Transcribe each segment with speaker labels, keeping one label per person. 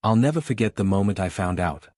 Speaker 1: I'll never forget the moment I found out.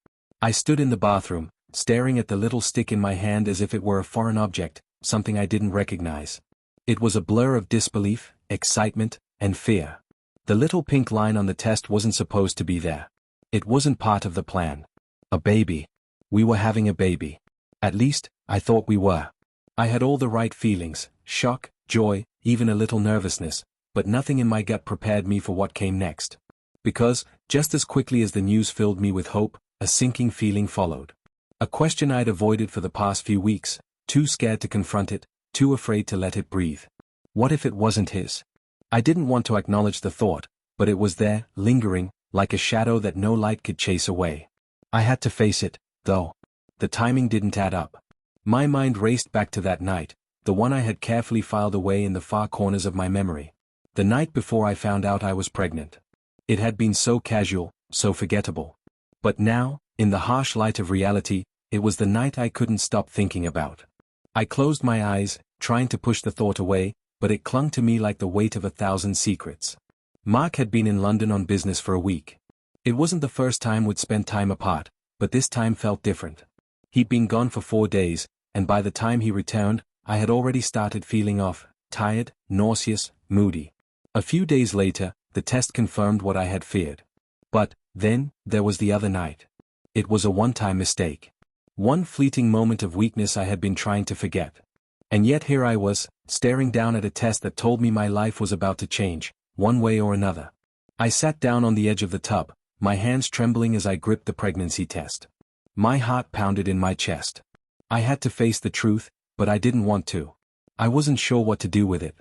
Speaker 1: I stood in the bathroom, staring at the little stick in my hand as if it were a foreign object, something I didn't recognize. It was a blur of disbelief, excitement, and fear. The little pink line on the test wasn't supposed to be there. It wasn't part of the plan. A baby. We were having a baby. At least, I thought we were. I had all the right feelings, shock, joy, even a little nervousness, but nothing in my gut prepared me for what came next. Because, just as quickly as the news filled me with hope, a sinking feeling followed. A question I'd avoided for the past few weeks, too scared to confront it, too afraid to let it breathe. What if it wasn't his? I didn't want to acknowledge the thought, but it was there, lingering, like a shadow that no light could chase away. I had to face it, though. The timing didn't add up. My mind raced back to that night, the one I had carefully filed away in the far corners of my memory. The night before I found out I was pregnant. It had been so casual, so forgettable. But now, in the harsh light of reality, it was the night I couldn't stop thinking about. I closed my eyes, trying to push the thought away, but it clung to me like the weight of 1,000 secrets. Mark had been in London on business for a week. It wasn't the first time we'd spent time apart, but this time felt different. He'd been gone for 4 days, and by the time he returned, I had already started feeling off, tired, nauseous, moody. A few days later, the test confirmed what I had feared. But, then, there was the other night. It was a one-time mistake. One fleeting moment of weakness I had been trying to forget. And yet here I was, staring down at a test that told me my life was about to change, one way or another. I sat down on the edge of the tub, my hands trembling as I gripped the pregnancy test. My heart pounded in my chest. I had to face the truth, but I didn't want to. I wasn't sure what to do with it.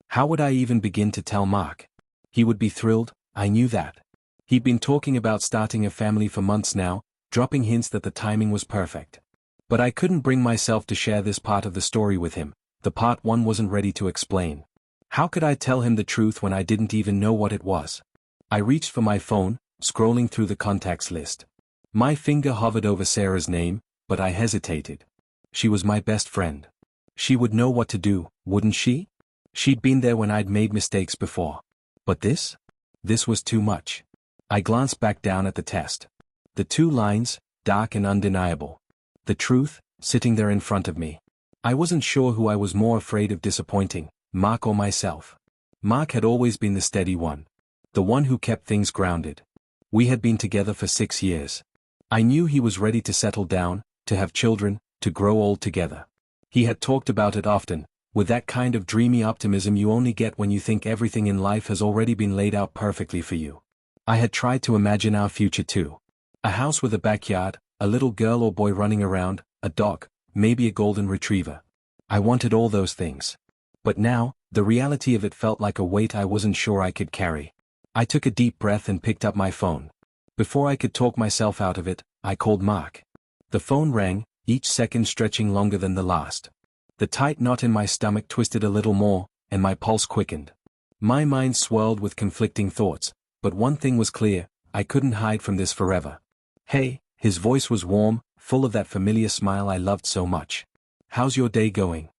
Speaker 1: How would I even begin to tell Mark? He would be thrilled, I knew that. He'd been talking about starting a family for months now, dropping hints that the timing was perfect. But I couldn't bring myself to share this part of the story with him, the part one wasn't ready to explain. How could I tell him the truth when I didn't even know what it was? I reached for my phone, scrolling through the contacts list. My finger hovered over Sarah's name, but I hesitated. She was my best friend. She would know what to do, wouldn't she? She'd been there when I'd made mistakes before. But this? This was too much. I glanced back down at the test. The 2 lines, dark and undeniable. The truth, sitting there in front of me. I wasn't sure who I was more afraid of disappointing, Mark or myself. Mark had always been the steady one. The one who kept things grounded. We had been together for 6 years. I knew he was ready to settle down, to have children, to grow old together. He had talked about it often, with that kind of dreamy optimism you only get when you think everything in life has already been laid out perfectly for you. I had tried to imagine our future too. A house with a backyard, a little girl or boy running around, a dog, maybe a golden retriever. I wanted all those things. But now, the reality of it felt like a weight I wasn't sure I could carry. I took a deep breath and picked up my phone. Before I could talk myself out of it, I called Mark. The phone rang, each second stretching longer than the last. The tight knot in my stomach twisted a little more, and my pulse quickened. My mind swirled with conflicting thoughts, but one thing was clear, I couldn't hide from this forever. Hey, his voice was warm, full of that familiar smile I loved so much. How's your day going?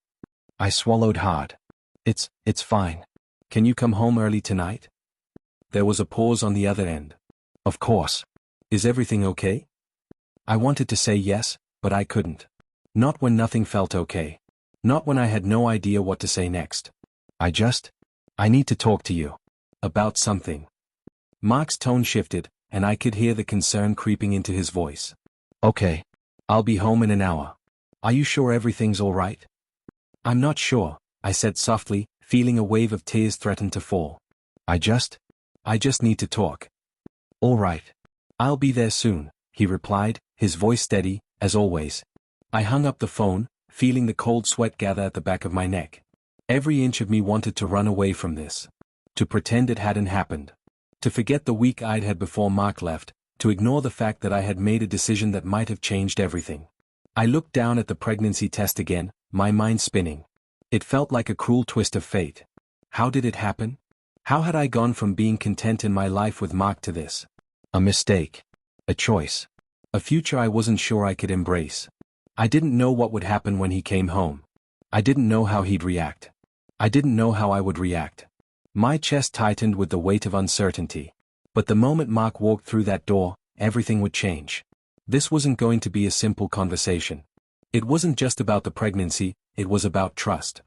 Speaker 1: I swallowed hard. It's fine. Can you come home early tonight? There was a pause on the other end. Of course. Is everything okay? I wanted to say yes, but I couldn't. Not when nothing felt okay. Not when I had no idea what to say next. I need to talk to you. About something. Mark's tone shifted, and I could hear the concern creeping into his voice. Okay. I'll be home in an hour. Are you sure everything's all right? I'm not sure, I said softly, feeling a wave of tears threaten to fall. I just need to talk. All right. I'll be there soon, he replied, his voice steady, as always. I hung up the phone, feeling the cold sweat gather at the back of my neck. Every inch of me wanted to run away from this. To pretend it hadn't happened. To forget the week I'd had before Mark left, to ignore the fact that I had made a decision that might have changed everything. I looked down at the pregnancy test again, my mind spinning. It felt like a cruel twist of fate. How did it happen? How had I gone from being content in my life with Mark to this? A mistake. A choice. A future I wasn't sure I could embrace. I didn't know what would happen when he came home. I didn't know how he'd react. I didn't know how I would react. My chest tightened with the weight of uncertainty. But the moment Mark walked through that door, everything would change. This wasn't going to be a simple conversation. It wasn't just about the pregnancy, it was about trust.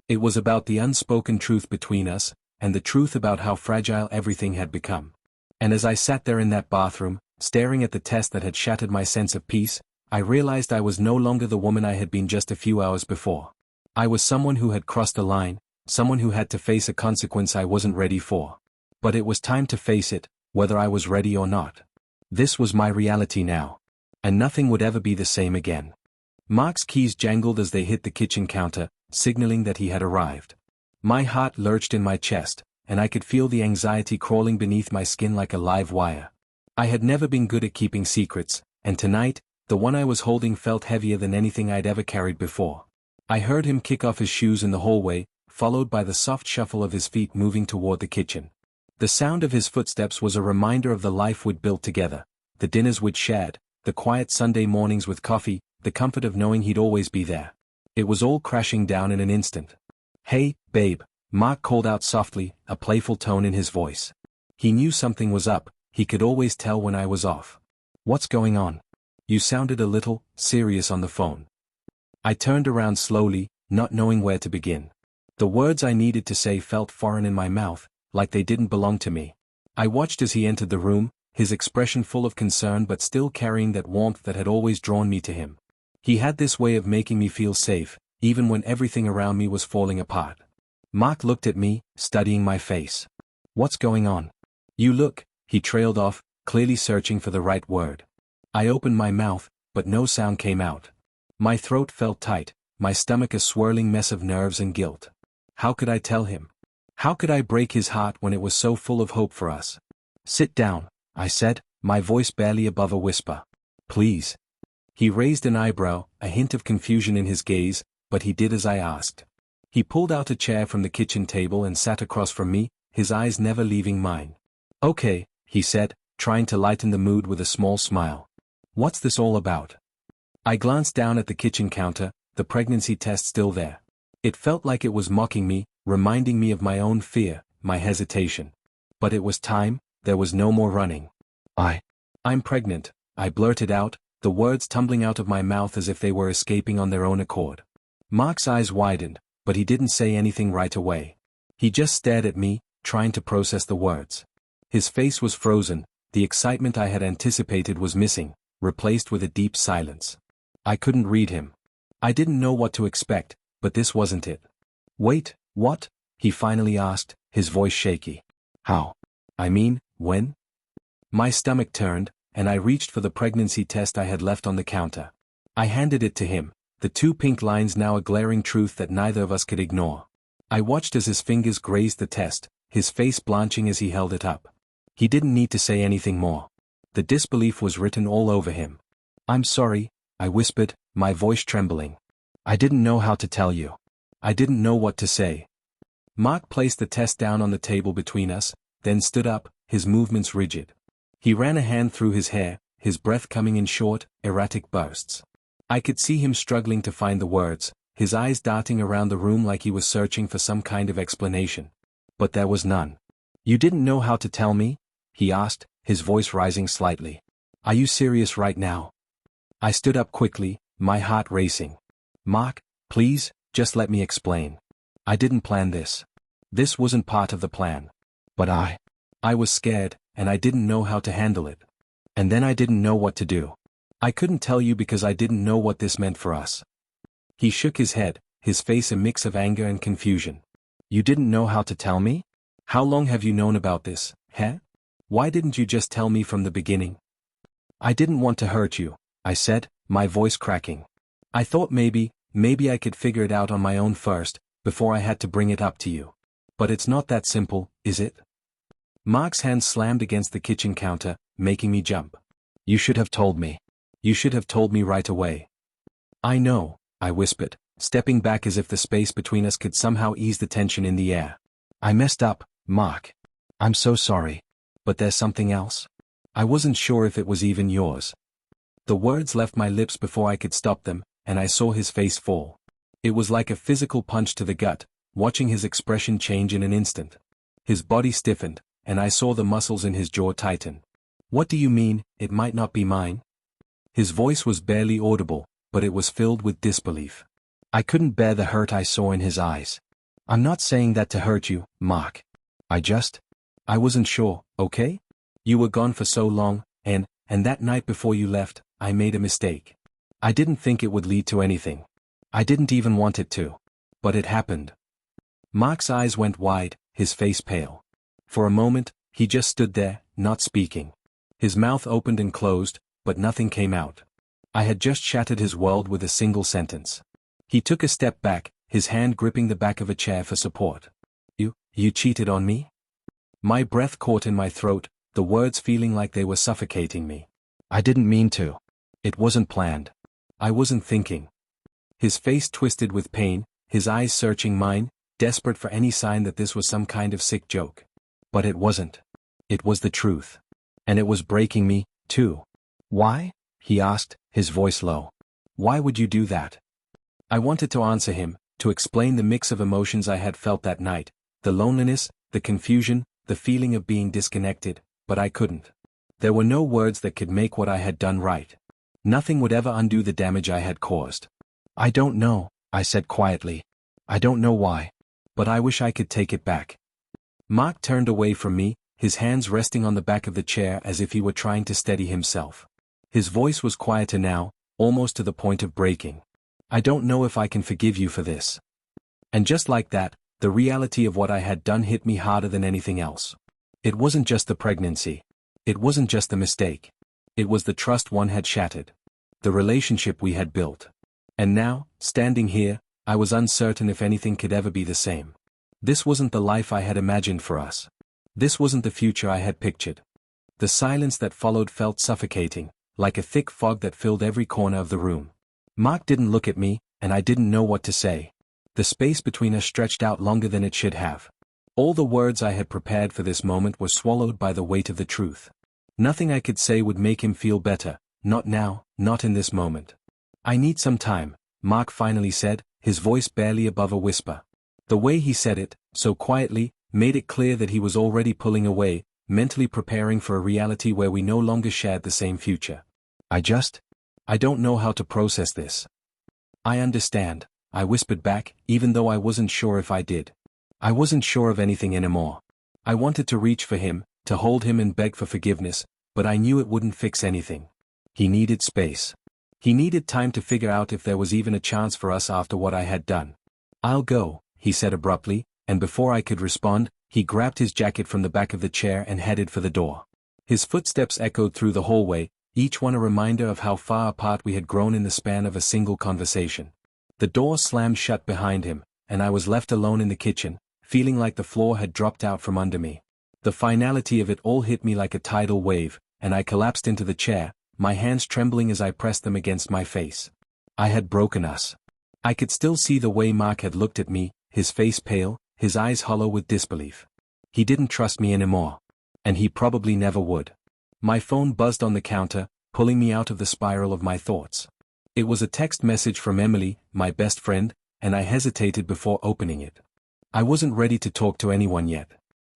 Speaker 1: It was about the unspoken truth between us, and the truth about how fragile everything had become. And as I sat there in that bathroom, staring at the test that had shattered my sense of peace, I realized I was no longer the woman I had been just a few hours before. I was someone who had crossed a line, someone who had to face a consequence I wasn't ready for. But it was time to face it, whether I was ready or not. This was my reality now. And nothing would ever be the same again. Mark's keys jangled as they hit the kitchen counter, signaling that he had arrived. My heart lurched in my chest, and I could feel the anxiety crawling beneath my skin like a live wire. I had never been good at keeping secrets, and tonight, the one I was holding felt heavier than anything I'd ever carried before. I heard him kick off his shoes in the hallway, followed by the soft shuffle of his feet moving toward the kitchen. The sound of his footsteps was a reminder of the life we'd built together, the dinners we'd shared, the quiet Sunday mornings with coffee, the comfort of knowing he'd always be there. It was all crashing down in an instant. "Hey, babe," Mark called out softly, a playful tone in his voice. He knew something was up, he could always tell when I was off. "What's going on? You sounded a little serious on the phone." I turned around slowly, not knowing where to begin. The words I needed to say felt foreign in my mouth, like they didn't belong to me. I watched as he entered the room, his expression full of concern but still carrying that warmth that had always drawn me to him. He had this way of making me feel safe, even when everything around me was falling apart. Mark looked at me, studying my face. "What's going on? You look," he trailed off, clearly searching for the right word. I opened my mouth, but no sound came out. My throat felt tight, my stomach a swirling mess of nerves and guilt. How could I tell him? How could I break his heart when it was so full of hope for us? "Sit down," I said, my voice barely above a whisper. "Please." He raised an eyebrow, a hint of confusion in his gaze, but he did as I asked. He pulled out a chair from the kitchen table and sat across from me, his eyes never leaving mine. "Okay," he said, trying to lighten the mood with a small smile. "What's this all about?" I glanced down at the kitchen counter, the pregnancy test still there. It felt like it was mocking me, reminding me of my own fear, my hesitation. But it was time, there was no more running. I'm pregnant," I blurted out, the words tumbling out of my mouth as if they were escaping on their own accord. Mark's eyes widened, but he didn't say anything right away. He just stared at me, trying to process the words. His face was frozen, the excitement I had anticipated was missing, replaced with a deep silence. I couldn't read him. I didn't know what to expect, but this wasn't it. "Wait, what?" he finally asked, his voice shaky. "How? I mean, when?" My stomach turned, and I reached for the pregnancy test I had left on the counter. I handed it to him, the two pink lines now a glaring truth that neither of us could ignore. I watched as his fingers grazed the test, his face blanching as he held it up. He didn't need to say anything more. The disbelief was written all over him. "I'm sorry," I whispered, my voice trembling. "I didn't know how to tell you. I didn't know what to say." Mark placed the test down on the table between us, then stood up, his movements rigid. He ran a hand through his hair, his breath coming in short, erratic bursts. I could see him struggling to find the words, his eyes darting around the room like he was searching for some kind of explanation. But there was none. "You didn't know how to tell me?" he asked, his voice rising slightly. "Are you serious right now?" I stood up quickly, my heart racing. "Mark, please, just let me explain. I didn't plan this. This wasn't part of the plan. But I was scared, and I didn't know how to handle it. And then I didn't know what to do. I couldn't tell you because I didn't know what this meant for us." He shook his head, his face a mix of anger and confusion. "You didn't know how to tell me? How long have you known about this, huh? Why didn't you just tell me from the beginning?" "I didn't want to hurt you," I said, my voice cracking. "I thought maybe I could figure it out on my own first, before I had to bring it up to you. But it's not that simple, is it?" Mark's hand slammed against the kitchen counter, making me jump. "You should have told me. You should have told me right away." "I know," I whispered, stepping back as if the space between us could somehow ease the tension in the air. "I messed up, Mark. I'm so sorry. But there's something else. I wasn't sure if it was even yours." The words left my lips before I could stop them, and I saw his face fall. It was like a physical punch to the gut, watching his expression change in an instant. His body stiffened, and I saw the muscles in his jaw tighten. "What do you mean, it might not be mine?" His voice was barely audible, but it was filled with disbelief. I couldn't bear the hurt I saw in his eyes. "I'm not saying that to hurt you, Mark. I wasn't sure, okay? You were gone for so long, and that night before you left, I made a mistake. I didn't think it would lead to anything. I didn't even want it to. But it happened." Mark's eyes went wide, his face pale. For a moment, he just stood there, not speaking. His mouth opened and closed, but nothing came out. I had just shattered his world with a single sentence. He took a step back, his hand gripping the back of a chair for support. You cheated on me?" My breath caught in my throat, the words feeling like they were suffocating me. "I didn't mean to. It wasn't planned. I wasn't thinking." His face twisted with pain, his eyes searching mine, desperate for any sign that this was some kind of sick joke. But it wasn't. It was the truth. And it was breaking me, too. "Why?" he asked, his voice low. "Why would you do that?" I wanted to answer him, to explain the mix of emotions I had felt that night, the loneliness, the confusion, the feeling of being disconnected, but I couldn't. There were no words that could make what I had done right. Nothing would ever undo the damage I had caused. "I don't know," I said quietly. "I don't know why. But I wish I could take it back." Mark turned away from me, his hands resting on the back of the chair as if he were trying to steady himself. His voice was quieter now, almost to the point of breaking. "I don't know if I can forgive you for this." And just like that, the reality of what I had done hit me harder than anything else. It wasn't just the pregnancy. It wasn't just the mistake. It was the trust one had shattered. The relationship we had built. And now, standing here, I was uncertain if anything could ever be the same. This wasn't the life I had imagined for us. This wasn't the future I had pictured. The silence that followed felt suffocating, like a thick fog that filled every corner of the room. Mark didn't look at me, and I didn't know what to say. The space between us stretched out longer than it should have. All the words I had prepared for this moment were swallowed by the weight of the truth. Nothing I could say would make him feel better, not now, not in this moment. "I need some time," Mark finally said, his voice barely above a whisper. The way he said it, so quietly, made it clear that he was already pulling away, mentally preparing for a reality where we no longer shared the same future. I don't know how to process this." "I understand," I whispered back, even though I wasn't sure if I did. I wasn't sure of anything anymore. I wanted to reach for him, to hold him and beg for forgiveness, but I knew it wouldn't fix anything. He needed space. He needed time to figure out if there was even a chance for us after what I had done. "I'll go," he said abruptly, and before I could respond, he grabbed his jacket from the back of the chair and headed for the door. His footsteps echoed through the hallway, each one a reminder of how far apart we had grown in the span of a single conversation. The door slammed shut behind him, and I was left alone in the kitchen, feeling like the floor had dropped out from under me. The finality of it all hit me like a tidal wave, and I collapsed into the chair, my hands trembling as I pressed them against my face. I had broken us. I could still see the way Mark had looked at me, his face pale, his eyes hollow with disbelief. He didn't trust me anymore. And he probably never would. My phone buzzed on the counter, pulling me out of the spiral of my thoughts. It was a text message from Emily, my best friend, and I hesitated before opening it. I wasn't ready to talk to anyone yet.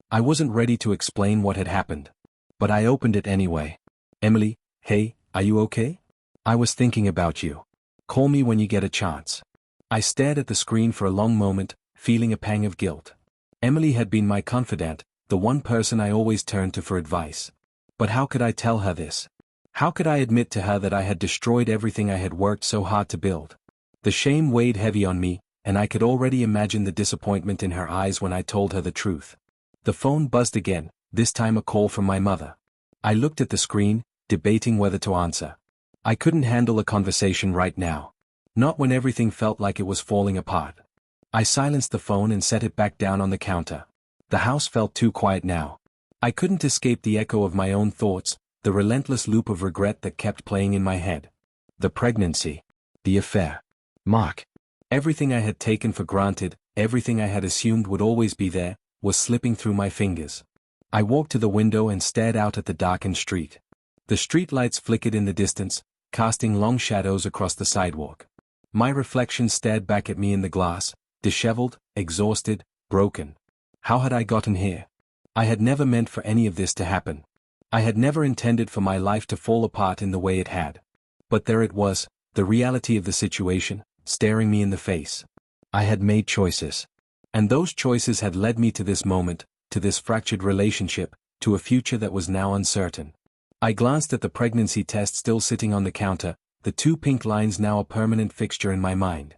Speaker 1: I wasn't ready to explain what had happened. But I opened it anyway. "Emily, hey, are you okay? I was thinking about you. Call me when you get a chance." I stared at the screen for a long moment, feeling a pang of guilt. Emily had been my confidant, the one person I always turned to for advice. But how could I tell her this? How could I admit to her that I had destroyed everything I had worked so hard to build? The shame weighed heavy on me, and I could already imagine the disappointment in her eyes when I told her the truth. The phone buzzed again, this time a call from my mother. I looked at the screen, debating whether to answer. I couldn't handle a conversation right now. Not when everything felt like it was falling apart. I silenced the phone and set it back down on the counter. The house felt too quiet now. I couldn't escape the echo of my own thoughts, the relentless loop of regret that kept playing in my head. The pregnancy. The affair. Mark. Everything I had taken for granted, everything I had assumed would always be there, was slipping through my fingers. I walked to the window and stared out at the darkened street. The streetlights flickered in the distance, casting long shadows across the sidewalk. My reflection stared back at me in the glass, disheveled, exhausted, broken. How had I gotten here? I had never meant for any of this to happen. I had never intended for my life to fall apart in the way it had. But there it was, the reality of the situation, staring me in the face. I had made choices. And those choices had led me to this moment, to this fractured relationship, to a future that was now uncertain. I glanced at the pregnancy test still sitting on the counter, the 2 pink lines now a permanent fixture in my mind.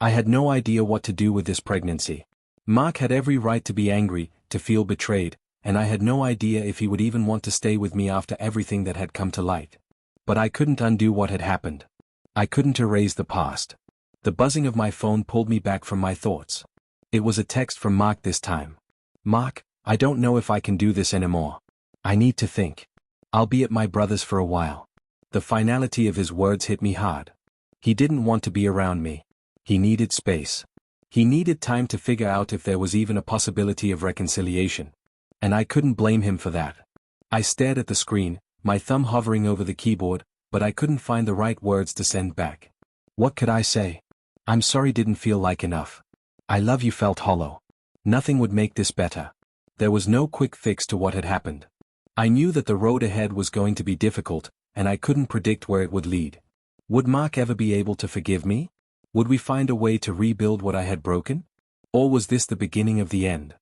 Speaker 1: I had no idea what to do with this pregnancy. Mark had every right to be angry, to feel betrayed, and I had no idea if he would even want to stay with me after everything that had come to light. But I couldn't undo what had happened. I couldn't erase the past. The buzzing of my phone pulled me back from my thoughts. It was a text from Mark this time. "Mark, I don't know if I can do this anymore. I need to think. I'll be at my brother's for a while." The finality of his words hit me hard. He didn't want to be around me. He needed space. He needed time to figure out if there was even a possibility of reconciliation. And I couldn't blame him for that. I stared at the screen, my thumb hovering over the keyboard, but I couldn't find the right words to send back. What could I say? "I'm sorry" didn't feel like enough. "I love you" felt hollow. Nothing would make this better. There was no quick fix to what had happened. I knew that the road ahead was going to be difficult, and I couldn't predict where it would lead. Would Mark ever be able to forgive me? Would we find a way to rebuild what I had broken? Or was this the beginning of the end?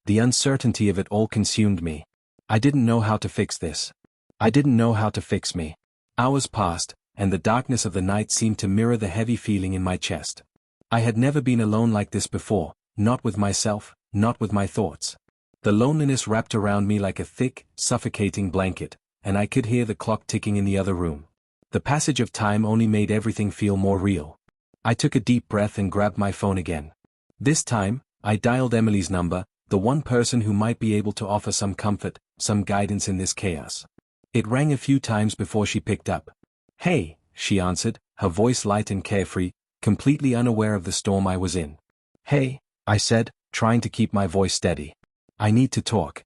Speaker 1: The uncertainty of it all consumed me. I didn't know how to fix this. I didn't know how to fix me. Hours passed, and the darkness of the night seemed to mirror the heavy feeling in my chest. I had never been alone like this before, not with myself, not with my thoughts. The loneliness wrapped around me like a thick, suffocating blanket, and I could hear the clock ticking in the other room. The passage of time only made everything feel more real. I took a deep breath and grabbed my phone again. This time, I dialed Emily's number, the one person who might be able to offer some comfort, some guidance in this chaos. It rang a few times before she picked up. "Hey," she answered, her voice light and carefree, completely unaware of the storm I was in. "Hey," I said, trying to keep my voice steady. "I need to talk."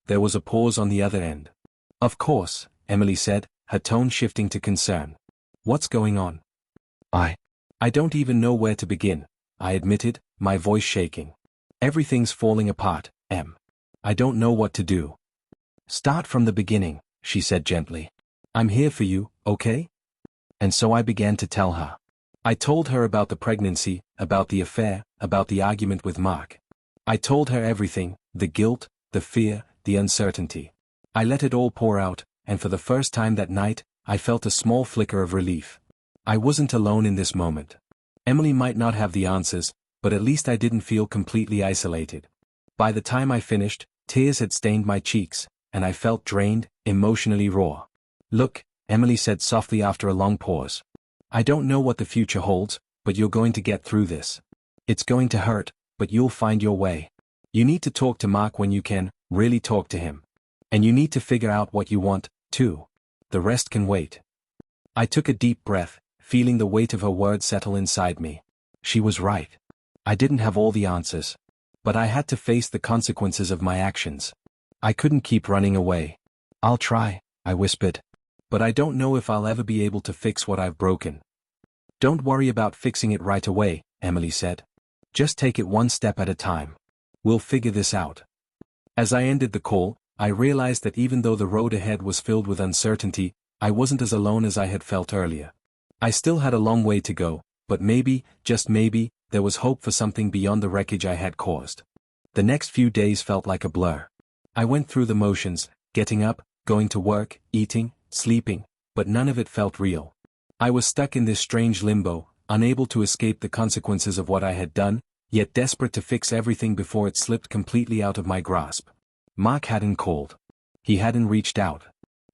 Speaker 1: There was a pause on the other end. "Of course," Emily said, her tone shifting to concern. "What's going on?" I don't even know where to begin," I admitted, my voice shaking. "Everything's falling apart, Em. I don't know what to do." "Start from the beginning," she said gently. "I'm here for you, okay?" And so I began to tell her. I told her about the pregnancy, about the affair, about the argument with Mark. I told her everything, the guilt, the fear, the uncertainty. I let it all pour out, and for the first time that night, I felt a small flicker of relief. I wasn't alone in this moment. Emily might not have the answers, but at least I didn't feel completely isolated. By the time I finished, tears had stained my cheeks, and I felt drained, emotionally raw. "Look," Emily said softly after a long pause. "I don't know what the future holds, but you're going to get through this. It's going to hurt, but you'll find your way. You need to talk to Mark when you can, really talk to him. And you need to figure out what you want, too. The rest can wait." I took a deep breath, feeling the weight of her words settle inside me. She was right. I didn't have all the answers. But I had to face the consequences of my actions. I couldn't keep running away. "I'll try," I whispered. "But I don't know if I'll ever be able to fix what I've broken." "Don't worry about fixing it right away," Emily said. "Just take it one step at a time. We'll figure this out." As I ended the call, I realized that even though the road ahead was filled with uncertainty, I wasn't as alone as I had felt earlier. I still had a long way to go, but maybe, just maybe, there was hope for something beyond the wreckage I had caused. The next few days felt like a blur. I went through the motions, getting up, going to work, eating, sleeping, but none of it felt real. I was stuck in this strange limbo, unable to escape the consequences of what I had done, yet desperate to fix everything before it slipped completely out of my grasp. Mark hadn't called. He hadn't reached out.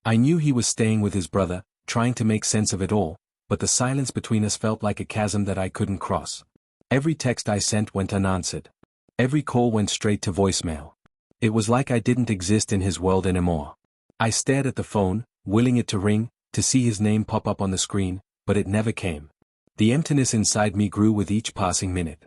Speaker 1: I knew he was staying with his brother, trying to make sense of it all, but the silence between us felt like a chasm that I couldn't cross. Every text I sent went unanswered. Every call went straight to voicemail. It was like I didn't exist in his world anymore. I stared at the phone, willing it to ring, to see his name pop up on the screen, but it never came. The emptiness inside me grew with each passing minute.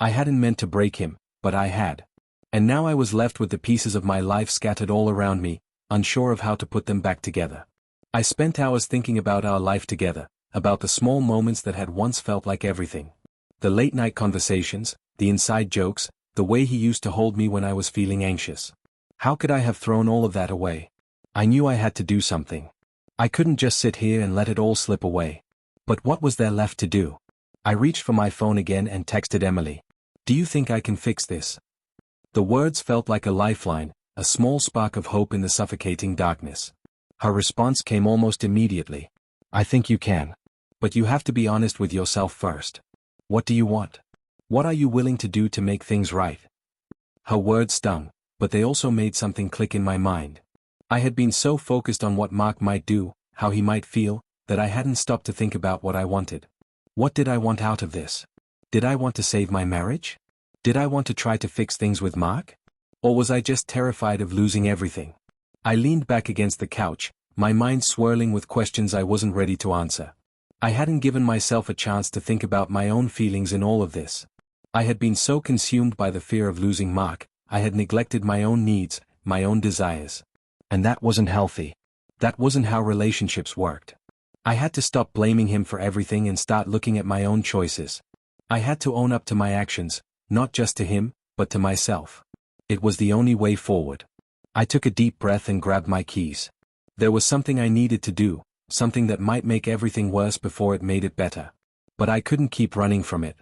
Speaker 1: I hadn't meant to break him, but I had. And now I was left with the pieces of my life scattered all around me, unsure of how to put them back together. I spent hours thinking about our life together, about the small moments that had once felt like everything. The late-night conversations, the inside jokes, the way he used to hold me when I was feeling anxious. How could I have thrown all of that away? I knew I had to do something. I couldn't just sit here and let it all slip away. But what was there left to do? I reached for my phone again and texted Emily. Do you think I can fix this? The words felt like a lifeline, a small spark of hope in the suffocating darkness. Her response came almost immediately. I think you can. But you have to be honest with yourself first. What do you want? What are you willing to do to make things right? Her words stung, but they also made something click in my mind. I had been so focused on what Mark might do, how he might feel, that I hadn't stopped to think about what I wanted. What did I want out of this? Did I want to save my marriage? Did I want to try to fix things with Mark? Or was I just terrified of losing everything? I leaned back against the couch, my mind swirling with questions I wasn't ready to answer. I hadn't given myself a chance to think about my own feelings in all of this. I had been so consumed by the fear of losing Mark, I had neglected my own needs, my own desires. And that wasn't healthy. That wasn't how relationships worked. I had to stop blaming him for everything and start looking at my own choices. I had to own up to my actions, not just to him, but to myself. It was the only way forward. I took a deep breath and grabbed my keys. There was something I needed to do, something that might make everything worse before it made it better. But I couldn't keep running from it.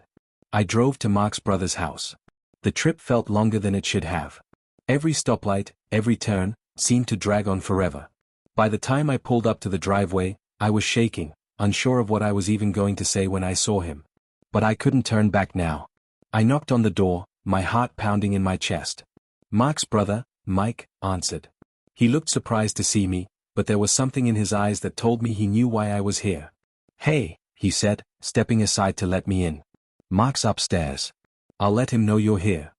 Speaker 1: I drove to Mark's brother's house. The trip felt longer than it should have. Every stoplight, every turn, seemed to drag on forever. By the time I pulled up to the driveway, I was shaking, unsure of what I was even going to say when I saw him. But I couldn't turn back now. I knocked on the door, my heart pounding in my chest. Mark's brother, Mike, answered. He looked surprised to see me, but there was something in his eyes that told me he knew why I was here. Hey, he said, stepping aside to let me in. Mark's upstairs. I'll let him know you're here.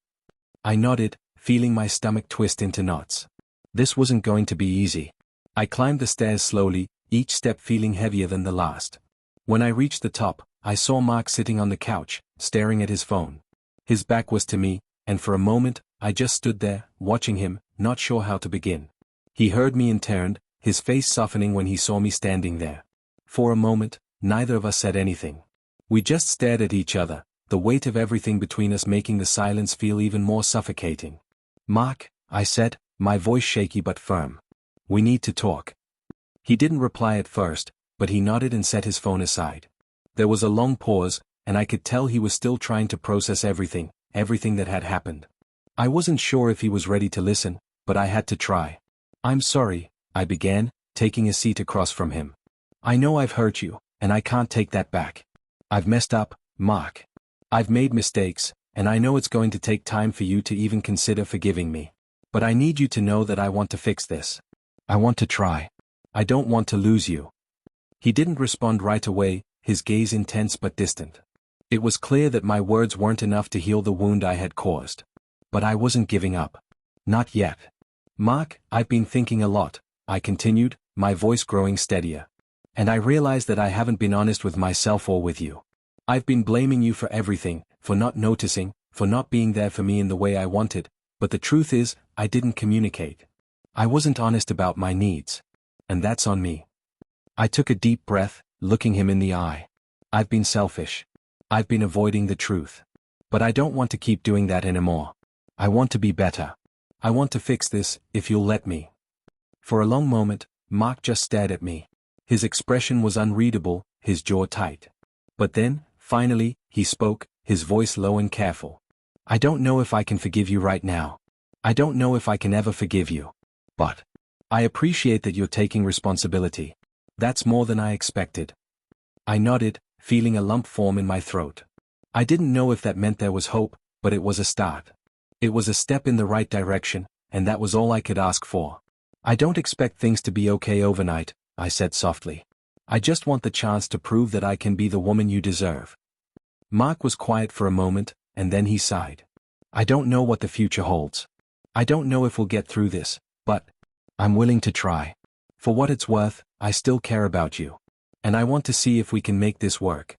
Speaker 1: I nodded, feeling my stomach twist into knots. This wasn't going to be easy. I climbed the stairs slowly, each step feeling heavier than the last. When I reached the top, I saw Mark sitting on the couch, staring at his phone. His back was to me, and for a moment, I just stood there, watching him, not sure how to begin. He heard me and turned, his face softening when he saw me standing there. For a moment, neither of us said anything. We just stared at each other, the weight of everything between us making the silence feel even more suffocating. Mark, I said, my voice shaky but firm. We need to talk. He didn't reply at first, but he nodded and set his phone aside. There was a long pause, and I could tell he was still trying to process everything that had happened. I wasn't sure if he was ready to listen, but I had to try. I'm sorry, I began, taking a seat across from him. I know I've hurt you, and I can't take that back. I've messed up, Mark. I've made mistakes, and I know it's going to take time for you to even consider forgiving me. But I need you to know that I want to fix this. I want to try. I don't want to lose you. He didn't respond right away, his gaze intense but distant. It was clear that my words weren't enough to heal the wound I had caused. But I wasn't giving up. Not yet. Mark, I've been thinking a lot, I continued, my voice growing steadier. And I realize that I haven't been honest with myself or with you. I've been blaming you for everything, for not noticing, for not being there for me in the way I wanted, but the truth is, I didn't communicate. I wasn't honest about my needs. And that's on me. I took a deep breath, looking him in the eye. I've been selfish. I've been avoiding the truth. But I don't want to keep doing that anymore. I want to be better. I want to fix this, if you'll let me. For a long moment, Mark just stared at me. His expression was unreadable, his jaw tight. But then, finally, he spoke, his voice low and careful. I don't know if I can forgive you right now. I don't know if I can ever forgive you. But I appreciate that you're taking responsibility. That's more than I expected. I nodded, feeling a lump form in my throat. I didn't know if that meant there was hope, but it was a start. It was a step in the right direction, and that was all I could ask for. I don't expect things to be okay overnight, I said softly. I just want the chance to prove that I can be the woman you deserve. Mark was quiet for a moment, and then he sighed. I don't know what the future holds. I don't know if we'll get through this, but I'm willing to try. For what it's worth, I still care about you. And I want to see if we can make this work.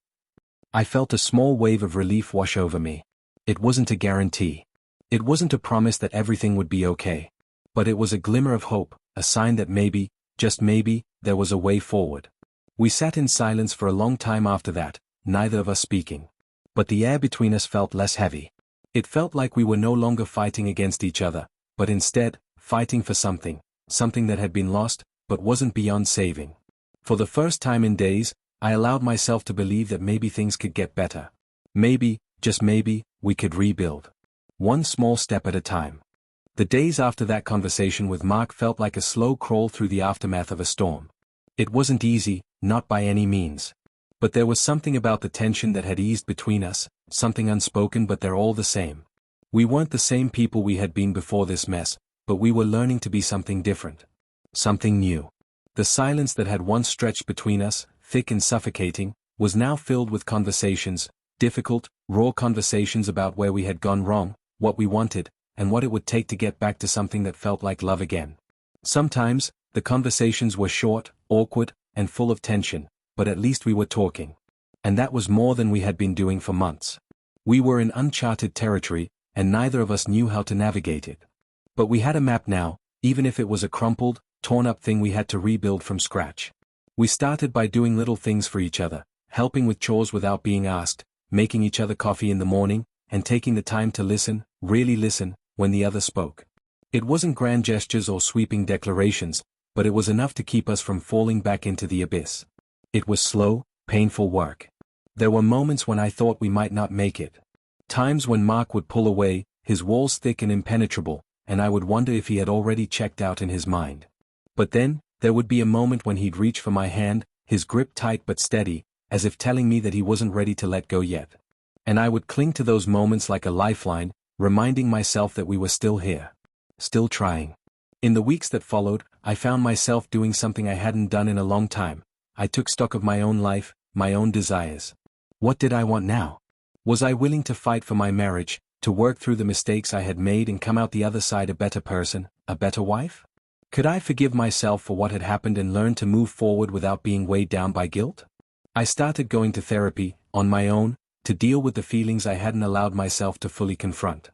Speaker 1: I felt a small wave of relief wash over me. It wasn't a guarantee. It wasn't a promise that everything would be okay. But it was a glimmer of hope, a sign that maybe, just maybe, there was a way forward. We sat in silence for a long time after that, neither of us speaking. But the air between us felt less heavy. It felt like we were no longer fighting against each other, but instead, fighting for something that had been lost, but wasn't beyond saving. For the first time in days, I allowed myself to believe that maybe things could get better. Maybe, just maybe, we could rebuild. One small step at a time. The days after that conversation with Mark felt like a slow crawl through the aftermath of a storm. It wasn't easy, not by any means. But there was something about the tension that had eased between us, something unspoken, but they're all the same. We weren't the same people we had been before this mess, but we were learning to be something different. Something new. The silence that had once stretched between us, thick and suffocating, was now filled with conversations, difficult, raw conversations about where we had gone wrong, what we wanted, and what it would take to get back to something that felt like love again. Sometimes, the conversations were short, awkward, and full of tension, but at least we were talking. And that was more than we had been doing for months. We were in uncharted territory, and neither of us knew how to navigate it. But we had a map now, even if it was a crumpled, torn-up thing we had to rebuild from scratch. We started by doing little things for each other, helping with chores without being asked, making each other coffee in the morning, and taking the time to listen, really listen, when the other spoke. It wasn't grand gestures or sweeping declarations, but it was enough to keep us from falling back into the abyss. It was slow, painful work. There were moments when I thought we might not make it. Times when Mark would pull away, his walls thick and impenetrable, and I would wonder if he had already checked out in his mind. But then, there would be a moment when he'd reach for my hand, his grip tight but steady, as if telling me that he wasn't ready to let go yet. And I would cling to those moments like a lifeline, reminding myself that we were still here. Still trying. In the weeks that followed, I found myself doing something I hadn't done in a long time. I took stock of my own life, my own desires. What did I want now? Was I willing to fight for my marriage, to work through the mistakes I had made and come out the other side a better person, a better wife? Could I forgive myself for what had happened and learn to move forward without being weighed down by guilt? I started going to therapy, on my own, to deal with the feelings I hadn't allowed myself to fully confront.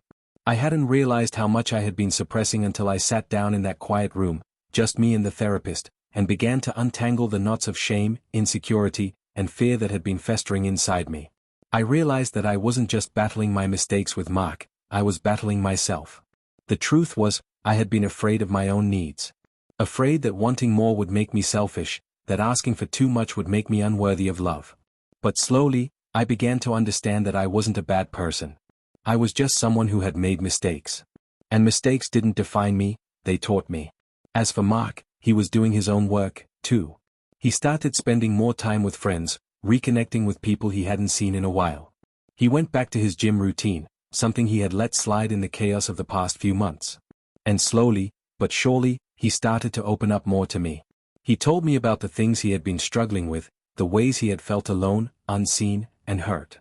Speaker 1: I hadn't realized how much I had been suppressing until I sat down in that quiet room, just me and the therapist, and began to untangle the knots of shame, insecurity, and fear that had been festering inside me. I realized that I wasn't just battling my mistakes with Mark, I was battling myself. The truth was, I had been afraid of my own needs. Afraid that wanting more would make me selfish, that asking for too much would make me unworthy of love. But slowly, I began to understand that I wasn't a bad person. I was just someone who had made mistakes. And mistakes didn't define me, they taught me. As for Mark, he was doing his own work, too. He started spending more time with friends, reconnecting with people he hadn't seen in a while. He went back to his gym routine, something he had let slide in the chaos of the past few months. And slowly, but surely, he started to open up more to me. He told me about the things he had been struggling with, the ways he had felt alone, unseen, and hurt.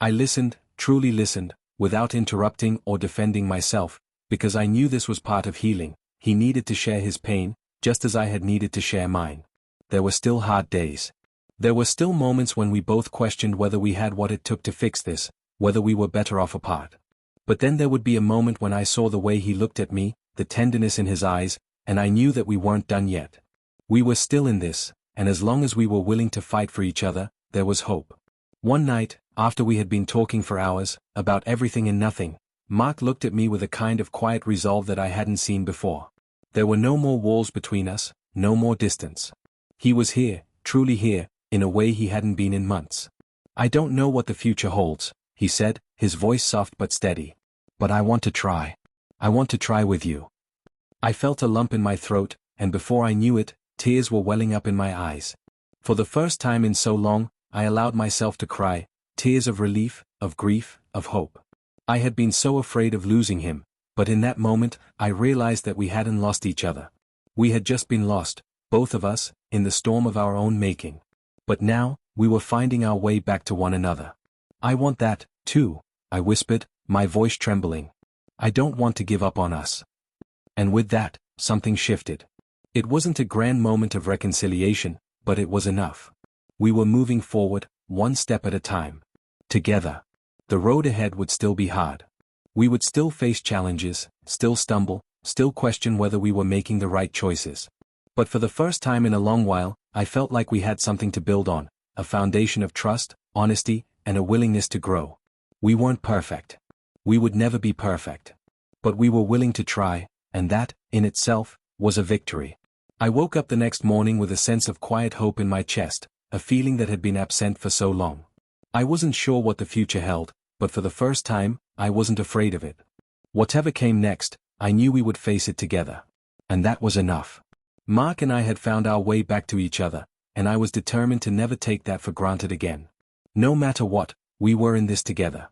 Speaker 1: I listened, truly listened, without interrupting or defending myself, because I knew this was part of healing. He needed to share his pain, just as I had needed to share mine. There were still hard days. There were still moments when we both questioned whether we had what it took to fix this, whether we were better off apart. But then there would be a moment when I saw the way he looked at me, the tenderness in his eyes, and I knew that we weren't done yet. We were still in this, and as long as we were willing to fight for each other, there was hope. One night, after we had been talking for hours, about everything and nothing, Mark looked at me with a kind of quiet resolve that I hadn't seen before. There were no more walls between us, no more distance. He was here, truly here, in a way he hadn't been in months. I don't know what the future holds, he said, his voice soft but steady. But I want to try. I want to try with you. I felt a lump in my throat, and before I knew it, tears were welling up in my eyes. For the first time in so long, I allowed myself to cry, tears of relief, of grief, of hope. I had been so afraid of losing him, but in that moment, I realized that we hadn't lost each other. We had just been lost, both of us, in the storm of our own making. But now, we were finding our way back to one another. I want that, too, I whispered, my voice trembling. I don't want to give up on us. And with that, something shifted. It wasn't a grand moment of reconciliation, but it was enough. We were moving forward, one step at a time. Together. The road ahead would still be hard. We would still face challenges, still stumble, still question whether we were making the right choices. But for the first time in a long while, I felt like we had something to build on, a foundation of trust, honesty, and a willingness to grow. We weren't perfect. We would never be perfect. But we were willing to try, and that, in itself, was a victory. I woke up the next morning with a sense of quiet hope in my chest, a feeling that had been absent for so long. I wasn't sure what the future held, but for the first time, I wasn't afraid of it. Whatever came next, I knew we would face it together. And that was enough. Mark and I had found our way back to each other, and I was determined to never take that for granted again. No matter what, we were in this together.